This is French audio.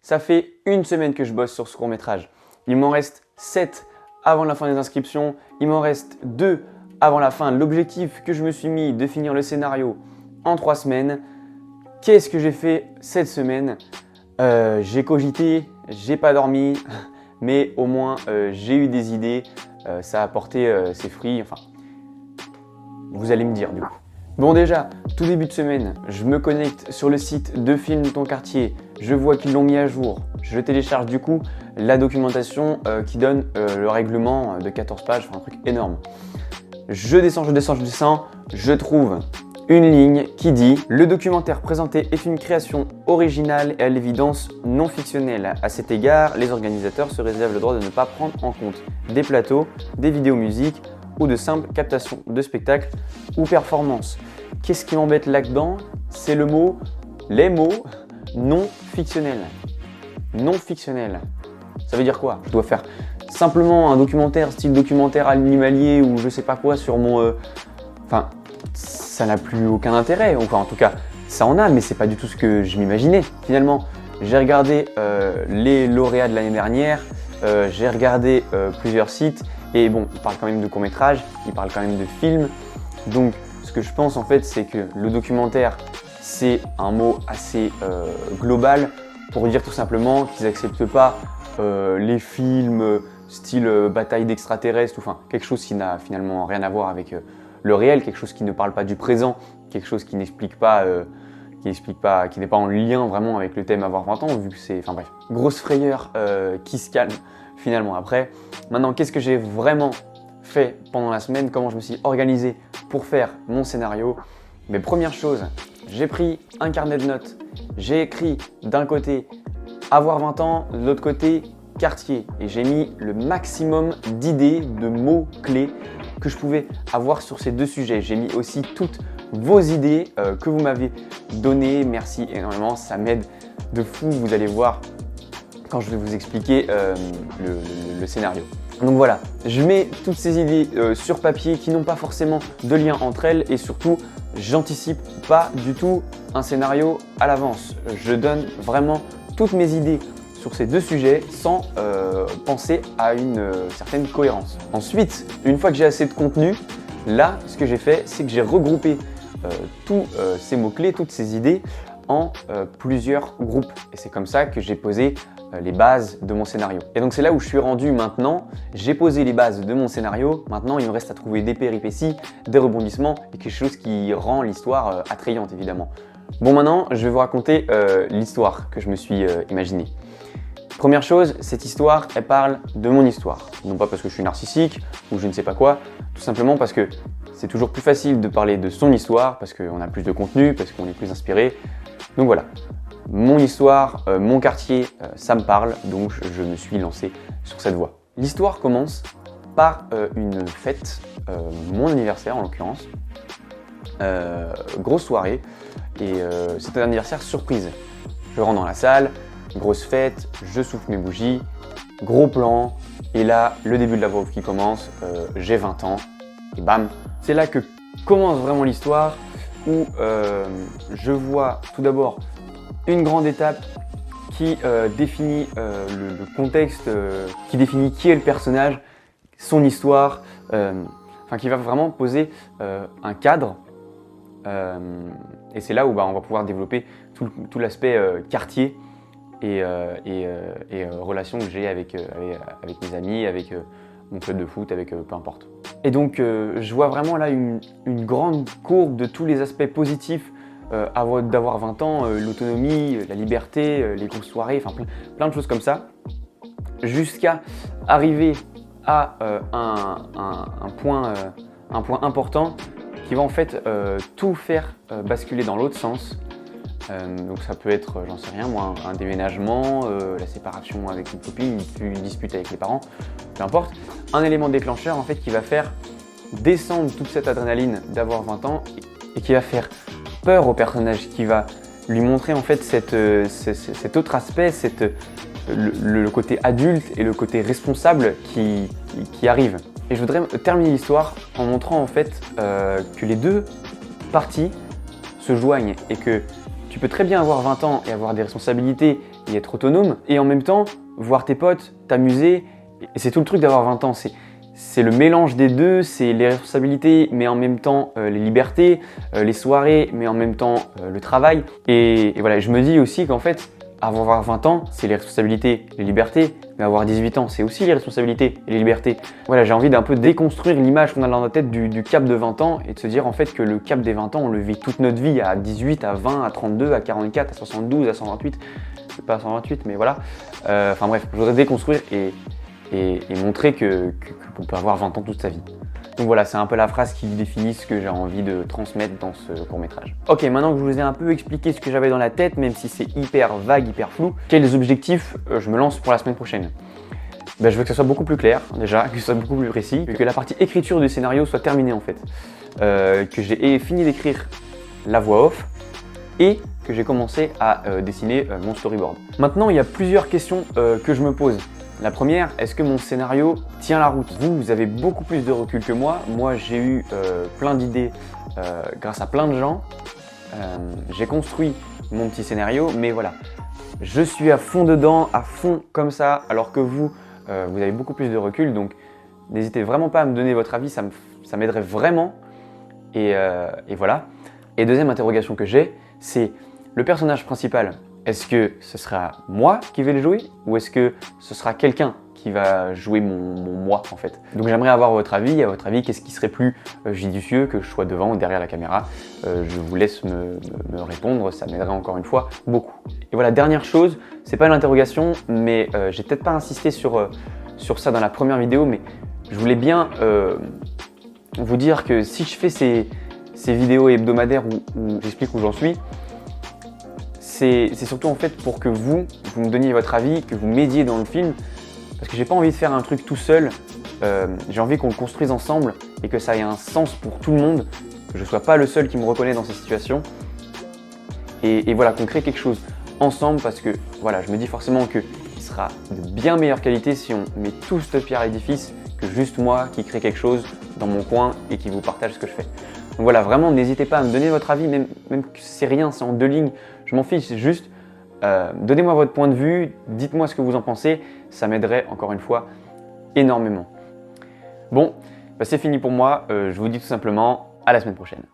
Ça fait une semaine que je bosse sur ce court-métrage. Il m'en reste 7 avant la fin des inscriptions. Il m'en reste 2 avant la fin. L'objectif que je me suis mis de finir le scénario en 3 semaines. Qu'est-ce que j'ai fait cette semaine? J'ai cogité, j'ai pas dormi, mais au moins j'ai eu des idées. Ça a porté ses fruits. Enfin, vous allez me dire du coup. Bon déjà, tout début de semaine, je me connecte sur le site de Filme ton quartier, je vois qu'ils l'ont mis à jour, je télécharge du coup la documentation qui donne le règlement de 14 pages, enfin un truc énorme. Je descends, je trouve une ligne qui dit « Le documentaire présenté est une création originale et à l'évidence non fictionnelle. À cet égard, les organisateurs se réservent le droit de ne pas prendre en compte des plateaux, des vidéos musiques, ou de simples captations de spectacles ou performances. » Qu'est-ce qui m'embête là-dedans? C'est les mots non fictionnels. Non fictionnels. Ça veut dire quoi? Je dois faire simplement un documentaire, style documentaire animalier ou je sais pas quoi sur mon... Enfin, ça n'a plus aucun intérêt. Enfin, en tout cas, ça en a, mais c'est pas du tout ce que je m'imaginais. Finalement, j'ai regardé les lauréats de l'année dernière, j'ai regardé plusieurs sites. Et bon, il parle quand même de court-métrage, il parle quand même de film. Donc, ce que je pense en fait, c'est que le documentaire, c'est un mot assez global pour dire tout simplement qu'ils n'acceptent pas les films style bataille d'extraterrestres, enfin quelque chose qui n'a finalement rien à voir avec le réel, quelque chose qui ne parle pas du présent, quelque chose qui n'explique pas, qui n'est pas en lien vraiment avec le thème avoir 20 ans, vu que c'est, enfin bref, grosse frayeur qui se calme. Finalement, après, maintenant, qu'est-ce que j'ai vraiment fait pendant la semaine? Comment je me suis organisé pour faire mon scénario? Mais première chose, j'ai pris un carnet de notes. J'ai écrit d'un côté avoir 20 ans, de l'autre côté quartier. Et j'ai mis le maximum d'idées, de mots-clés que je pouvais avoir sur ces deux sujets. J'ai mis aussi toutes vos idées que vous m'avez données. Merci énormément, ça m'aide de fou. Vous allez voir quand je vais vous expliquer le scénario. Donc voilà, je mets toutes ces idées sur papier qui n'ont pas forcément de lien entre elles et surtout, j'anticipe pas du tout un scénario à l'avance. Je donne vraiment toutes mes idées sur ces deux sujets sans penser à une certaine cohérence. Ensuite, une fois que j'ai assez de contenu, là, ce que j'ai fait, c'est que j'ai regroupé tous ces mots-clés, toutes ces idées en plusieurs groupes. Et c'est comme ça que j'ai posé les bases de mon scénario. Et donc c'est là où je suis rendu maintenant. J'ai posé les bases de mon scénario. Maintenant, il me reste à trouver des péripéties, des rebondissements et quelque chose qui rend l'histoire attrayante évidemment. Bon, maintenant, je vais vous raconter l'histoire que je me suis imaginée. Première chose, cette histoire, elle parle de mon histoire. Non pas parce que je suis narcissique ou je ne sais pas quoi, tout simplement parce que c'est toujours plus facile de parler de son histoire, parce qu'on a plus de contenu, parce qu'on est plus inspiré. Donc voilà, mon histoire, mon quartier, ça me parle, donc je me suis lancé sur cette voie. L'histoire commence par une fête, mon anniversaire en l'occurrence, grosse soirée, et c'est un anniversaire surprise. Je rentre dans la salle, grosse fête, je souffle mes bougies, gros plan, et là, le début de la voix qui commence, j'ai 20 ans, et bam, c'est là que commence vraiment l'histoire, où je vois tout d'abord une grande étape qui définit le contexte, qui définit qui est le personnage, son histoire, enfin qui va vraiment poser un cadre. Et c'est là où on va pouvoir développer tout l'aspect quartier et relations que j'ai avec mes amis, avec mon club de foot, avec peu importe. Et donc je vois vraiment là une grande courbe de tous les aspects positifs d'avoir 20 ans, l'autonomie, la liberté, les grosses soirées, enfin plein de choses comme ça, jusqu'à arriver à un point important qui va en fait tout faire basculer dans l'autre sens. Donc ça peut être, j'en sais rien moi, un déménagement, la séparation avec une copine, une dispute avec les parents, peu importe. Un élément déclencheur en fait qui va faire descendre toute cette adrénaline d'avoir 20 ans et qui va faire peur au personnage, qui va lui montrer en fait cet autre aspect, le côté adulte et le côté responsable qui arrive. Et je voudrais terminer l'histoire en montrant en fait que les deux parties se joignent et que tu peux très bien avoir 20 ans et avoir des responsabilités et être autonome. Et en même temps, voir tes potes, t'amuser. Et c'est tout le truc d'avoir 20 ans. C'est le mélange des deux, c'est les responsabilités, mais en même temps les libertés, les soirées, mais en même temps le travail. Et voilà, je me dis aussi qu'en fait, avoir 20 ans, c'est les responsabilités, les libertés, mais avoir 18 ans, c'est aussi les responsabilités et les libertés. Voilà, j'ai envie d'un peu déconstruire l'image qu'on a dans notre tête du cap de 20 ans et de se dire en fait que le cap des 20 ans, on le vit toute notre vie à 18, à 20, à 32, à 44, à 72, à 128, pas à 128, mais voilà. Enfin bref, je voudrais déconstruire et montrer qu'on peut avoir 20 ans toute sa vie. Donc voilà, c'est un peu la phrase qui définit ce que j'ai envie de transmettre dans ce court-métrage. Ok, maintenant que je vous ai un peu expliqué ce que j'avais dans la tête, même si c'est hyper vague, hyper flou, quels objectifs je me lance pour la semaine prochaine? Je veux que ça soit beaucoup plus clair, déjà, que ce soit beaucoup plus précis, que la partie écriture du scénario soit terminée en fait. Que j'ai fini d'écrire la voix off et que j'ai commencé à dessiner mon storyboard. Maintenant, il y a plusieurs questions que je me pose. La première, est-ce que mon scénario tient la route? Vous avez beaucoup plus de recul que moi. Moi, j'ai eu plein d'idées grâce à plein de gens. J'ai construit mon petit scénario, mais voilà. Je suis à fond dedans, à fond comme ça, alors que vous avez beaucoup plus de recul. Donc, n'hésitez vraiment pas à me donner votre avis, ça m'aiderait vraiment. Et voilà. Et deuxième interrogation que j'ai, c'est le personnage principal. Est-ce que ce sera moi qui vais le jouer ou est-ce que ce sera quelqu'un qui va jouer mon moi en fait? Donc j'aimerais avoir votre avis. À votre avis, qu'est-ce qui serait plus judicieux, que je sois devant ou derrière la caméra? Je vous laisse me répondre, ça m'aiderait encore une fois beaucoup. Et voilà, dernière chose, c'est pas une interrogation, mais j'ai peut-être pas insisté sur ça dans la première vidéo, mais je voulais bien vous dire que si je fais ces vidéos hebdomadaires où j'explique où j'en suis, c'est surtout en fait pour que vous me donniez votre avis, que vous m'aidiez dans le film, parce que j'ai pas envie de faire un truc tout seul, j'ai envie qu'on le construise ensemble et que ça ait un sens pour tout le monde, que je sois pas le seul qui me reconnaît dans ces situations, et voilà, qu'on crée quelque chose ensemble, parce que voilà, je me dis forcément qu'il sera de bien meilleure qualité si on met tous de pierre à l'édifice que juste moi qui crée quelque chose dans mon coin et qui vous partage ce que je fais. Donc voilà, vraiment, n'hésitez pas à me donner votre avis, même que c'est rien, c'est en 2 lignes, je m'en fiche, c'est juste donnez-moi votre point de vue, dites-moi ce que vous en pensez, ça m'aiderait encore une fois énormément. Bon, c'est fini pour moi, je vous dis tout simplement à la semaine prochaine.